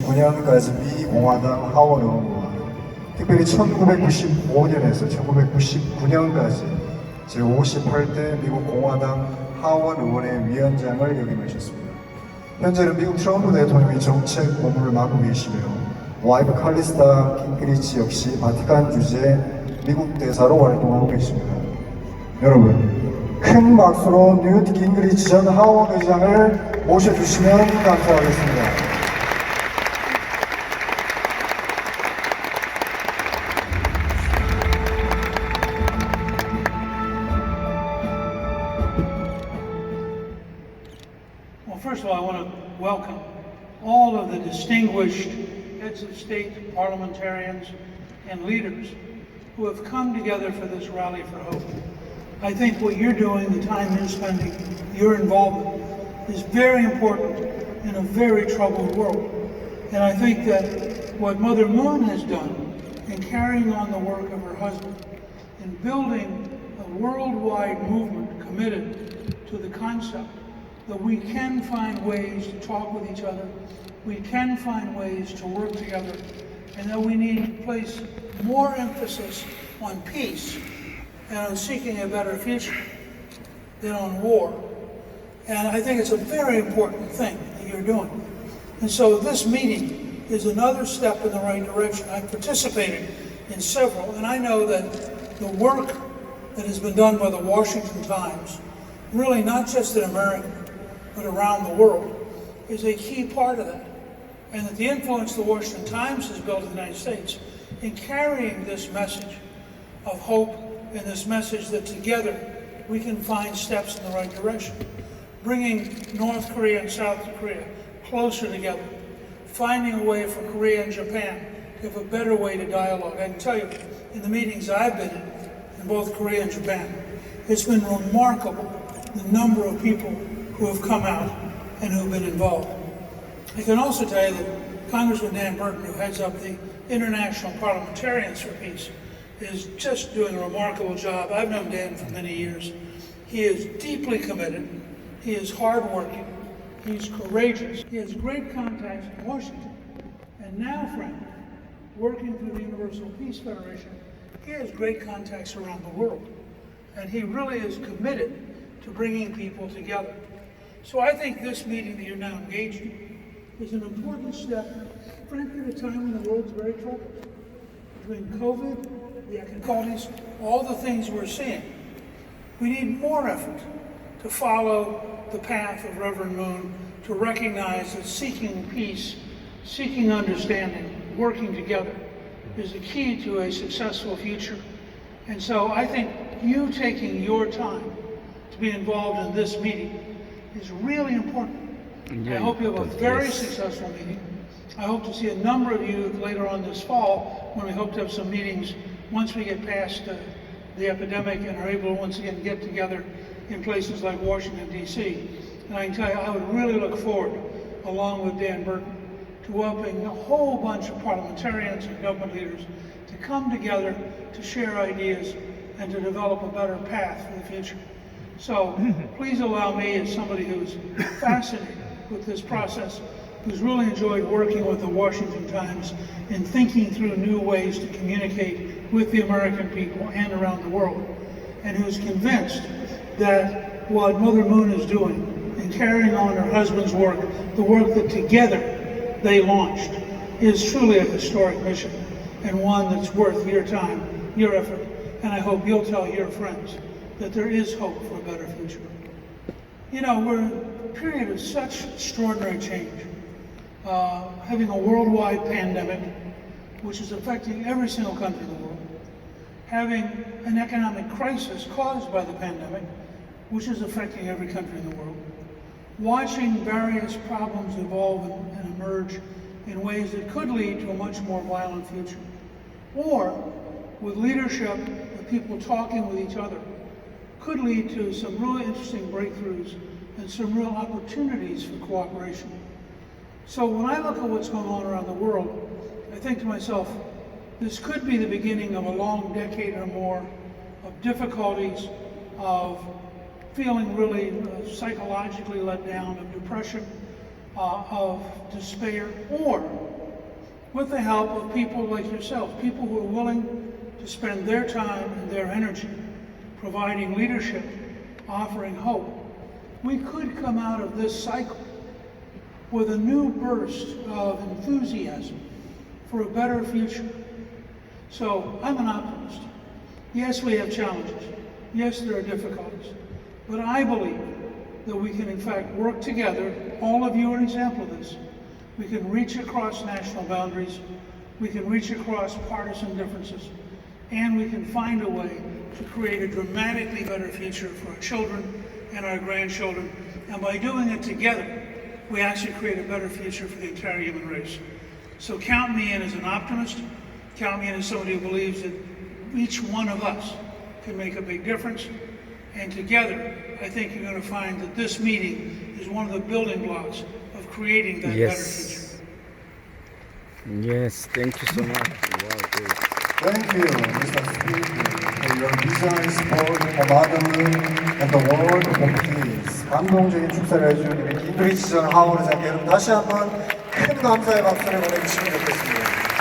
1999년까지 미 공화당 하원 의원과 특별히 1995년에서 1999년까지 제58대 미국 공화당 하원 의원의 위원장을 역임하셨습니다. 현재는 미국 트럼프 대통령이 정책 고문을 맡고 계시며 와이프 칼리스타 킹그리치 역시 바티칸 주재 미국 대사로 활동하고 계십니다. 여러분, 큰 박수로 뉴트 깅그리치 전 하원 의장을 모셔주시면 감사하겠습니다. First of all, I want to welcome all of the distinguished heads of state, parliamentarians, and leaders who have come together for this rally for hope. I think what you're doing, the time you're spending, your involvement, is very important in a very troubled world. And I think that what Mother Moon has done in carrying on the work of her husband, in building a worldwide movement committed to the concept that we can find ways to talk with each other, we can find ways to work together, and that we need to place more emphasis on peace and on seeking a better future than on war. And I think it's a very important thing that you're doing. And so this meeting is another step in the right direction. I've participated in several, and I know that the work that has been done by the Washington Times, really not just in America, but around the world, is a key part of that. And that the influence the Washington Times has built in the United States in carrying this message of hope and this message that together we can find steps in the right direction. Bringing North Korea and South Korea closer together, finding a way for Korea and Japan to have a better way to dialogue. I can tell you, in the meetings I've been in both Korea and Japan, it's been remarkable the number of people who have come out and who have been involved. I can also tell you that Congressman Dan Burton, who heads up the International Parliamentarians for Peace, is just doing a remarkable job. I've known Dan for many years. He is deeply committed. He is hardworking. He's courageous. He has great contacts in Washington. And now, friend, working through the Universal Peace Federation, he has great contacts around the world. And he really is committed to bringing people together. So I think this meeting that you're now engaged in is an important step, frankly, at a time when the world's very troubled. Between COVID, the economics, all the things we're seeing, we need more effort to follow the path of Reverend Moon, to recognize that seeking peace, seeking understanding, working together is the key to a successful future. And so I think you taking your time to be involved in this meeting is really important. I hope you have a very successful meeting. I hope to see a number of you later on this fall when we hope to have some meetings once we get past the epidemic and are able to once again get together in places like Washington, D.C. And I can tell you, I would really look forward, along with Dan Burton, to welcoming a whole bunch of parliamentarians and government leaders to come together to share ideas and to develop a better path for the future. So please allow me, as somebody who's fascinated with this process, who's really enjoyed working with the Washington Times and thinking through new ways to communicate with the American people and around the world, and who's convinced that what Mother Moon is doing in carrying on her husband's work, the work that together they launched, is truly a historic mission and one that's worth your time, your effort, and I hope you'll tell your friends that there is hope for a better future. You know, we're in a period of such extraordinary change. Having a worldwide pandemic, which is affecting every single country in the world. Having an economic crisis caused by the pandemic, which is affecting every country in the world. Watching various problems evolve and emerge in ways that could lead to a much more violent future. Or, with leadership, with people talking with each other, could lead to some really interesting breakthroughs and some real opportunities for cooperation. So when I look at what's going on around the world, I think to myself, this could be the beginning of a long decade or more of difficulties, of feeling really psychologically let down, of depression, of despair, or with the help of people like yourselves, people who are willing to spend their time and their energy providing leadership, offering hope, we could come out of this cycle with a new burst of enthusiasm for a better future. So I'm an optimist. Yes, we have challenges. Yes, there are difficulties. But I believe that we can in fact work together. All of you are an example of this. We can reach across national boundaries. We can reach across partisan differences. And we can find a way to create a dramatically better future for our children and our grandchildren. And by doing it together, we actually create a better future for the entire human race. So count me in as an optimist. Count me in as somebody who believes that each one of us can make a big difference. And together, I think you're going to find that this meeting is one of the building blocks of creating that better future. Yes, thank you so much. Wow, great. Thank you, Mr. Speaker, for your vision, support for motherhood and the world of peace. 감동적인 축사를 해주신 우리 깅그리치 전 하원의장께 여러분 다시 한번 큰 감사의 박수를 보내주시면 좋겠습니다.